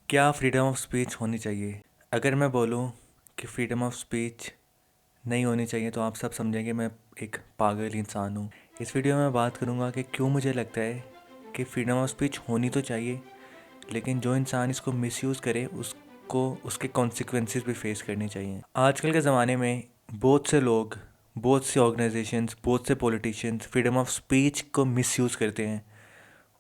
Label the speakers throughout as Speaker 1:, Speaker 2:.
Speaker 1: क्या freedom of speech होनी चाहिए? अगर मैं बोलूँ कि फ्रीडम ऑफ स्पीच नहीं होनी चाहिए तो आप सब समझेंगे मैं एक पागल इंसान हूँ। इस वीडियो में मैं बात करूँगा कि क्यों मुझे लगता है कि फ्रीडम ऑफ स्पीच होनी तो चाहिए, लेकिन जो इंसान इसको मिसयूज़ करे उसको उसके कॉन्सिक्वेंसेस भी फेस करने चाहिए। आजकल के ज़माने में बहुत से लोग, बहुत सी ऑर्गेनाइजेशंस, बहुत से पॉलिटिशियंस फ्रीडम ऑफ स्पीच को मिसयूज़ करते हैं।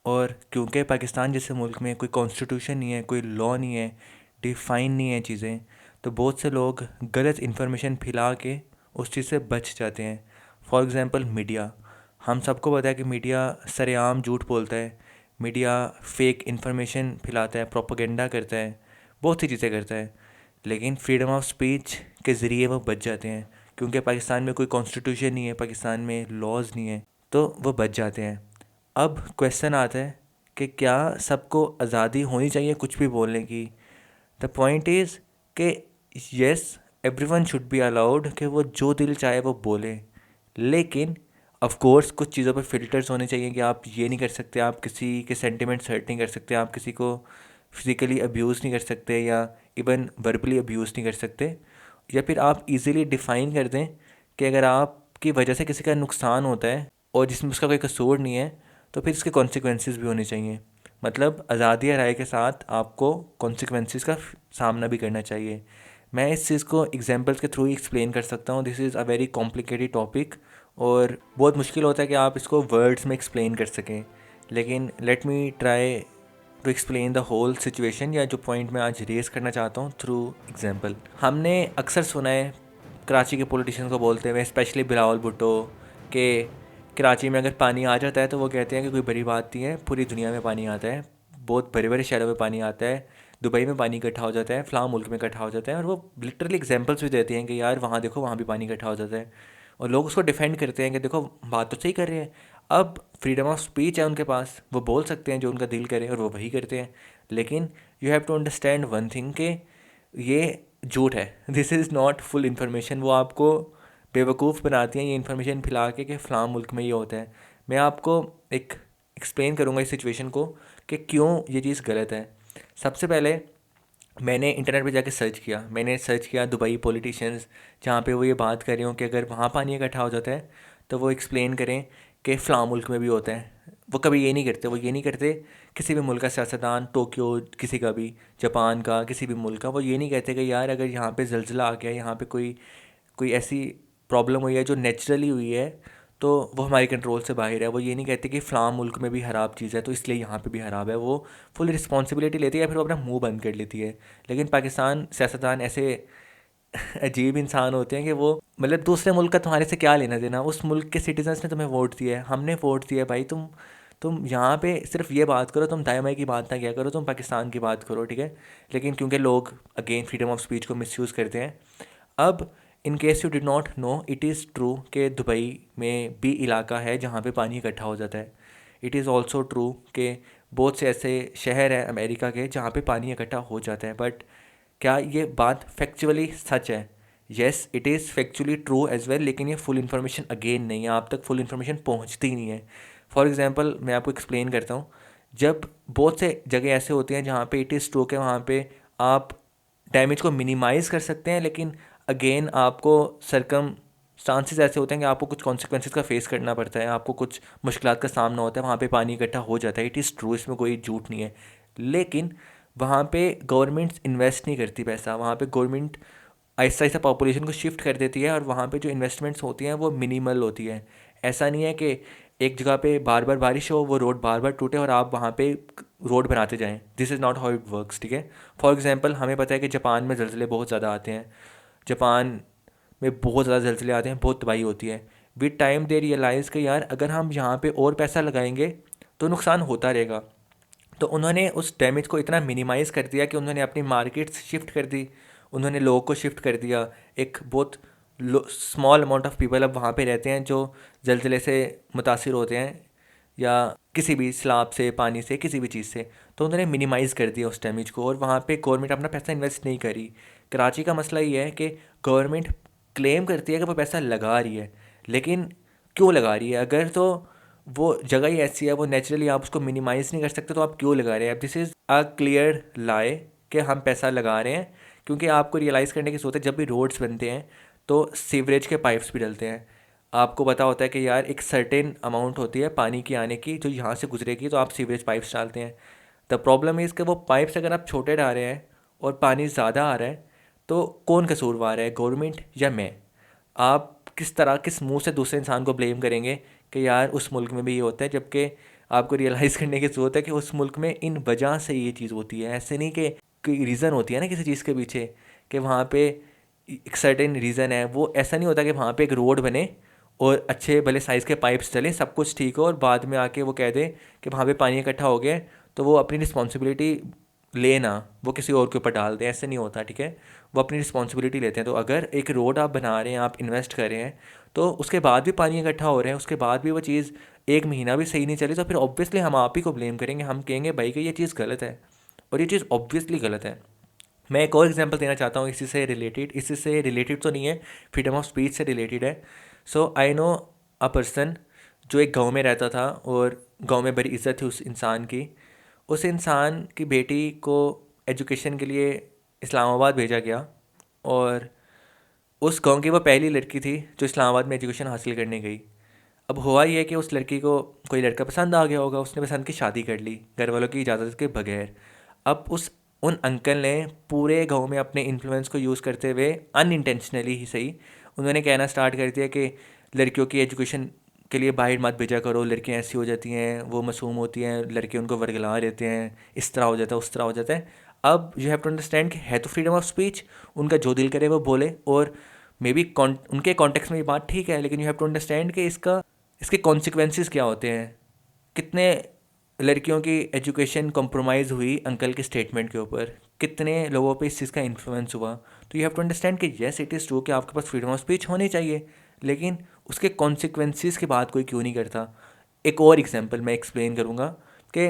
Speaker 1: और क्योंकि पाकिस्तान जैसे मुल्क में कोई कॉन्स्टिट्यूशन नहीं है, कोई लॉ नहीं है, डिफाइन नहीं है चीज़ें, तो बहुत से लोग गलत इन्फॉर्मेशन फैला के उस चीज़ से बच जाते हैं। फॉर एग्ज़ाम्पल मीडिया, हम सबको पता है कि मीडिया सरेआम झूठ बोलता है, मीडिया फेक इन्फॉर्मेशन फैलाता है, प्रोपोगेंडा करता है, बहुत सी चीज़ें करता है, लेकिन फ्रीडम ऑफ स्पीच के ज़रिए वो बच जाते हैं। क्योंकि पाकिस्तान में कोई कॉन्स्टिट्यूशन नहीं है, पाकिस्तान में लॉज नहीं है, तो वो बच जाते हैं। अब क्वेश्चन आता है कि क्या सबको आज़ादी होनी चाहिए कुछ भी बोलने की? द पॉइंट इज़ कि yes, everyone should be allowed कि वो जो दिल चाहे वो बोले, लेकिन ऑफ कोर्स कुछ चीज़ों पे फ़िल्टर्स होने चाहिए कि आप ये नहीं कर सकते, आप किसी के सेंटिमेंट्स हर्ट नहीं कर सकते, आप किसी को फिज़िकली अब्यूज़ नहीं कर सकते या इवन वर्बली अब्यूज़ नहीं कर सकते, या फिर आप इजीली डिफ़ाइन कर दें कि अगर आपकी वजह से किसी का नुकसान होता है और जिसमें उसका कोई कसूर नहीं है, तो फिर इसके कॉन्सिक्वेंसेस भी होने चाहिए। मतलब आज़ादी राय के साथ आपको कॉन्सिक्वेंसेस का सामना भी करना चाहिए। मैं इस चीज़ को एग्जांपल्स के थ्रू ही एक्सप्लेन कर सकता हूँ। This is a very complicated topic और बहुत मुश्किल होता है कि आप इसको वर्ड्स में एक्सप्लेन कर सकें, लेकिन let me try to explain the whole situation, या जो पॉइंट मैं आज रेस करना चाहता हूँ थ्रू एग्जाम्पल। हमने अक्सर सुना है कराची के पॉलिटिशियन को बोलते हुए, स्पेशली बिलावल भुट्टो, कि कराची में अगर पानी आ जाता है तो वो कहते हैं कि कोई बड़ी बात नहीं है, पूरी दुनिया में पानी आता है, बहुत बड़े बड़े शहरों में पानी आता है, दुबई में पानी इकट्ठा हो जाता है, फ़लाँ मुल्क में इकट्ठा हो जाता है, और वो लिटरली एग्जांपल्स भी देते हैं कि यार वहाँ देखो, वहाँ भी पानी इकट्ठा हो जाता है, और लोग उसको डिफेंड करते हैं कि देखो बात तो सही कर रहे हैं। अब फ्रीडम ऑफ स्पीच है उनके पास, वो बोल सकते हैं जो उनका दिल करे और वो वही करते हैं, लेकिन you have to understand one thing कि ये झूठ है, this is not full information. वो आपको बेवकूफ़ बनाती हैं ये इन्फॉर्मेशन फैला के कि फ़लाँ मुल्क में ये होता है। मैं आपको एक एक्सप्लेन करूँगा इस सिचुएशन को कि क्यों ये चीज़ गलत है। सबसे पहले मैंने इंटरनेट पे जाके सर्च किया दुबई पॉलिटिशियंस, जहाँ पे वो ये बात कर रहे हो कि अगर वहाँ पानी इकट्ठा हो जाता है तो वो एक्सप्लेन करें कि फ़लाँ मुल्क में भी होता है। वो कभी ये नहीं करते, वो ये नहीं करते किसी भी मुल्क का सियासतदान, टोक्यो किसी का भी, जापान का, किसी भी मुल्क का, वो ये नहीं कहते कि यार अगर यहाँ पे ज़लज़ला आ गया, यहाँ पे कोई कोई ऐसी प्रॉब्लम हुई है जो नेचुरली हुई है, तो वो हमारे कंट्रोल से बाहर है। वो ये नहीं कहते कि फ़लाँ मुल्क में भी ख़राब चीज़ है तो इसलिए यहाँ पे भी ख़राब है। वो फुल रिस्पॉन्सिबिलिटी लेती है या फिर वो अपना मुंह बंद कर लेती है। लेकिन पाकिस्तान सियासतदान ऐसे अजीब इंसान होते हैं कि वो मतलब दूसरे मुल्क का तुम्हारे से क्या लेना देना, उस मुल्क के सिटीजन्स ने तुम्हें वोट दिया है, हमने वोट दिया है भाई, तुम यहाँ पे सिर्फ ये बात करो, तुम दाएं बाएं की बात ना किया करो, तुम पाकिस्तान की बात करो, ठीक है। लेकिन क्योंकि लोग अगेन फ्रीडम ऑफ स्पीच को मिसयूज़ करते हैं। अब in case you did not know, it is true कि दुबई में भी इलाका है जहाँ पे पानी इकट्ठा हो जाता है। इट इज़ ऑल्सो ट्रू कि बहुत से ऐसे शहर हैं अमेरिका के जहाँ पे पानी इकट्ठा हो जाता है। बट क्या ये बात फैक्चुअली सच है? Yes, it is factually true as well, लेकिन ये फुल इन्फॉर्मेशन अगेन नहीं है, आप तक फुल इन्फॉर्मेशन पहुँचती ही नहीं है। फॉर एग्ज़ाम्पल मैं आपको एक्सप्लेन करता हूँ। जब बहुत से जगह ऐसे होते हैं जहाँ पे इट इज़ ट्रू के वहाँ पे आप डैमेज को मिनिमाइज़ कर सकते हैं, लेकिन अगेन आपको सरकम चांसेस ऐसे होते हैं कि आपको कुछ कॉन्सिक्वेंसेस का फेस करना पड़ता है, आपको कुछ मुश्किलात का सामना होता है, वहाँ पे पानी इकट्ठा हो जाता है। इट इज़ ट्रू, इसमें कोई झूठ नहीं है। लेकिन वहाँ पे गवर्नमेंट्स इन्वेस्ट नहीं करती पैसा, वहाँ पे गवर्नमेंट आहिस्ता आहिस्ता पॉपुलेशन को शिफ्ट कर देती है और वहाँ पे जो इन्वेस्टमेंट्स होती हैं वो मिनिमल होती है। ऐसा नहीं है कि एक जगह पे बार बार बारिश हो, वो रोड बार बार टूटे और आप वहाँ पे रोड बनाते जाएं। This is not how it works, ठीक है। फॉर एग्जांपल हमें पता है कि जापान में ज़लज़ले बहुत ज़्यादा आते हैं, जापान में बहुत ज़्यादा ज़लज़ले आते हैं, बहुत तबाही होती है। विद टाइम दे रियलाइज़ कि यार अगर हम यहाँ पे और पैसा लगाएंगे तो नुकसान होता रहेगा। तो उन्होंने उस डैमेज को इतना मिनिमाइज़ कर दिया कि उन्होंने अपनी मार्केट्स शिफ्ट कर दी, उन्होंने लोगों को शिफ्ट कर दिया। एक बहुत स्मॉल अमाउंट ऑफ पीपल अब वहाँ पे रहते हैं जो ज़लज़ले से मुतासिर होते हैं या किसी भी सैलाब से, पानी से, किसी भी चीज़ से। तो उन्होंने मिनिमाइज़ कर दिया उस डैमेज को और वहाँ पे गवर्नमेंट अपना पैसा इन्वेस्ट नहीं करी। कराची का मसला ये है कि गवर्नमेंट क्लेम करती है कि वो पैसा लगा रही है, लेकिन क्यों लगा रही है? अगर तो वो जगह ही ऐसी है, वो नेचुरली आप उसको मिनिमाइज़ नहीं कर सकते, तो आप क्यों लगा रहे हैं? अब दिस इज़ अ क्लियर लाई कि हम पैसा लगा रहे हैं, क्योंकि आपको रियलाइज़ करने की ज़रूरत है, जब भी रोड्स बनते हैं तो सीवरेज के पाइप्स भी डलते हैं। आपको पता होता है कि यार एक सर्टेन अमाउंट होती है पानी की आने की जो यहाँ से गुजरेगी, तो आप सीवरेज पाइप्स डालते हैं। द प्रॉब्लम इज़ कि वो पाइप्स अगर आप छोटे डाल रहे हैं और पानी ज़्यादा आ रहा है, तो कौन कसूरवार है, गवर्नमेंट या मैं? आप किस तरह किस मुंह से दूसरे इंसान को ब्लेम करेंगे कि यार उस मुल्क में भी ये होता है, जबकि आपको रियलाइज़ करने की ज़रूरत है कि उस मुल्क में इन वजह से ये चीज़ होती है। ऐसे नहीं कि कोई रीज़न होती है ना किसी चीज़ के पीछे, कि वहाँ पे एक सर्टेन रीज़न है। वो ऐसा नहीं होता कि वहाँ पे एक रोड बने और अच्छे भले साइज़ के पाइप्स चलें, सब कुछ ठीक हो, और बाद में आके वो कह दें कि वहाँ पे पानी इकट्ठा हो गया, तो वो अपनी रिस्पॉन्सिबिलिटी लेना वो किसी और के ऊपर डाल दें। ऐसे नहीं होता, ठीक है? वो अपनी रिस्पॉन्सिबिलिटी लेते हैं। तो अगर एक रोड आप बना रहे हैं, आप इन्वेस्ट कर रहे हैं, तो उसके बाद भी पानी इकट्ठा हो रहे हैं, उसके बाद भी वो चीज़ एक महीना भी सही नहीं चली, तो फिर ऑब्वियसली हम आप ही को ब्लेम करेंगे। हम कहेंगे भाई कि ये चीज़ गलत है, और ये चीज़ ऑब्वियसली गलत है। मैं एक और एग्जांपल देना चाहता हूँ इसी से रिलेटेड तो नहीं है, फ्रीडम ऑफ स्पीच से रिलेटेड है। सो आई नो अ पर्सन जो एक गांव में रहता था, और गांव में बड़ी इज्जत थी उस इंसान की। उस इंसान की बेटी को एजुकेशन के लिए इस्लामाबाद भेजा गया, और उस गांव की वो पहली लड़की थी जो इस्लामाबाद में एजुकेशन हासिल करने गई। अब हुआ ये कि उस लड़की को कोई लड़का पसंद आ गया होगा, उसने पसंद की शादी कर ली घर वालों की इजाज़त के बगैर। अब उन अंकल ने पूरे गांव में अपने इन्फ्लुएंस को यूज़ करते हुए, अनइंटेंशनली ही सही, उन्होंने कहना स्टार्ट कर दिया कि लड़कियों की एजुकेशन के लिए बाहर मत भेजा करो, लड़कियां ऐसी हो जाती हैं, वो मासूम होती हैं, लड़के उनको वर्गला देते हैं, इस तरह हो जाता है, उस तरह हो जाता है। अब यू हैव टू अंडरस्टैंड कि है तो फ्रीडम ऑफ स्पीच, उनका जो दिल करे वो बोले, और मे बी उनके कॉन्टेक्स्ट में ये बात ठीक है, लेकिन यू हैव टू अंडरस्टैंड कि इसके कॉन्सिक्वेंसेस क्या होते हैं। कितने लड़कियों की एजुकेशन कॉम्प्रोमाइज़ हुई अंकल के स्टेटमेंट के ऊपर, कितने लोगों पे इस चीज़ का इन्फ्लुएंस हुआ। तो यू हैव टू अंडरस्टैंड कि येस इट इज़ ट्रू कि आपके पास फ्रीडम ऑफ स्पीच होनी चाहिए, लेकिन उसके कॉन्सिक्वेंसेस की बात कोई क्यों नहीं करता। एक और एग्जांपल मैं एक्सप्लेन करूँगा कि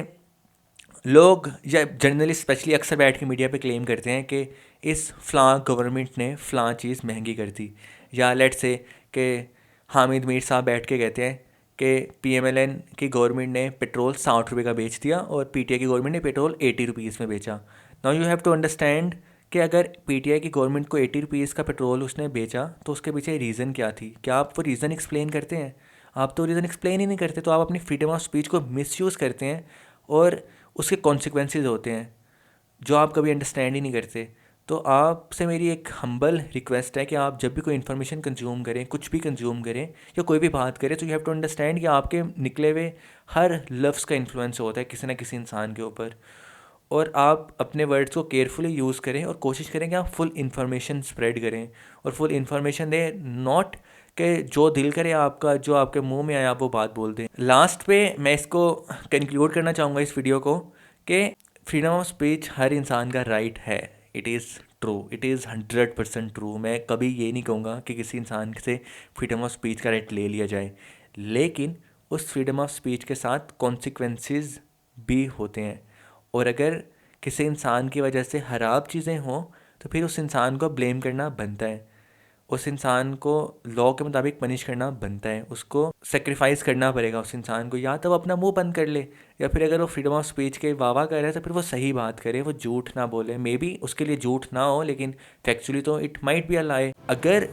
Speaker 1: लोग या जर्नलिस्ट स्पेशली अक्सर बैठ के मीडिया पे क्लेम करते हैं कि इस फ़लाँ गवर्नमेंट ने फ़लाँ चीज़ महंगी कर दी, या लेट से कि हामिद मीर साहब बैठ के कहते हैं कि पीएमएलएन की गवर्नमेंट ने पेट्रोल 60 रुपये का बेच दिया और पीटीआई की गवर्नमेंट ने पेट्रोल 80 रुपीज़ में बेचा। Now you have to understand कि अगर पीटीआई की गवर्नमेंट को 80 रुपीज़ का पेट्रोल उसने बेचा, तो उसके पीछे रीज़न क्या थी? क्या आप वो रीज़न एक्सप्लेन करते हैं? आप तो रीज़न एक्सप्लेन ही नहीं करते, तो आप अपनी फ्रीडम ऑफ स्पीच को मिसयूज़ करते हैं, और उसके कॉन्सिक्वेंसेज होते हैं जो आप कभी अंडरस्टैंड ही नहीं करते। तो आपसे मेरी एक हम्बल रिक्वेस्ट है कि आप जब भी कोई इन्फॉर्मेशन कंज्यूम करें, कुछ भी कंज्यूम करें या कोई भी बात करें, तो यू हैव टू अंडरस्टैंड कि आपके निकले हुए हर लफ्ज़ का इन्फ्लुएंस होता है किसी ना किसी इंसान के ऊपर, और आप अपने वर्ड्स को केयरफुली यूज़ करें और कोशिश करें कि आप फुल इन्फॉर्मेशन स्प्रेड करें और फुल इन्फॉर्मेशन दें, नॉट कि जो दिल करे आपका, जो आपके मुंह में आए आप वो बात बोल दें। लास्ट पे मैं इसको कंक्लूड करना चाहूँगा इस वीडियो को कि फ्रीडम ऑफ स्पीच हर इंसान का राइट है। It is true, it is 100% true. मैं कभी ये नहीं कहूँगा कि किसी इंसान से फ्रीडम ऑफ स्पीच का राइट ले लिया जाए, लेकिन उस फ्रीडम ऑफ स्पीच के साथ कॉन्सिक्वेंसेस भी होते हैं, और अगर किसी इंसान की वजह से ख़राब चीज़ें हों तो फिर उस इंसान को ब्लेम करना बनता है, उस इंसान को लॉ के मुताबिक पनिश करना बनता है, उसको सेक्रीफाइस करना पड़ेगा उस इंसान को। या तो वो अपना मुंह बंद कर ले, या फिर अगर वो फ्रीडम ऑफ स्पीच के वाह कर रहा है तो फिर वो सही बात करे, वो झूठ ना बोले। मे बी उसके लिए झूठ ना हो, लेकिन फैक्चुअली तो इट माइट बी अ लाई। अगर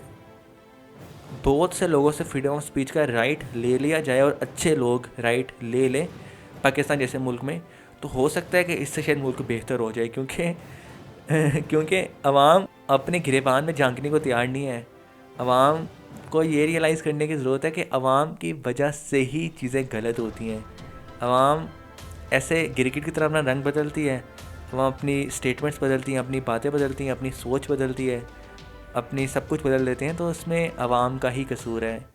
Speaker 1: बहुत से लोगों से फ्रीडम ऑफ स्पीच का राइट ले लिया जाए और अच्छे लोग राइट ले लें पाकिस्तान जैसे मुल्क में, तो हो सकता है कि इससे शायद मुल्क बेहतर हो जाए, क्योंकि क्योंकि अवाम अपने गिरेबान में झांकने को तैयार नहीं है। अवाम को ये रियलाइज़ करने की ज़रूरत है कि अवाम की वजह से ही चीज़ें गलत होती हैं। अवाम ऐसे गिरगिट की तरह अपना रंग बदलती है, अवाम अपनी स्टेटमेंट्स बदलती हैं, अपनी बातें बदलती हैं, अपनी सोच बदलती है, अपनी सब कुछ बदल देते हैं, तो उसमें अवाम का ही कसूर है।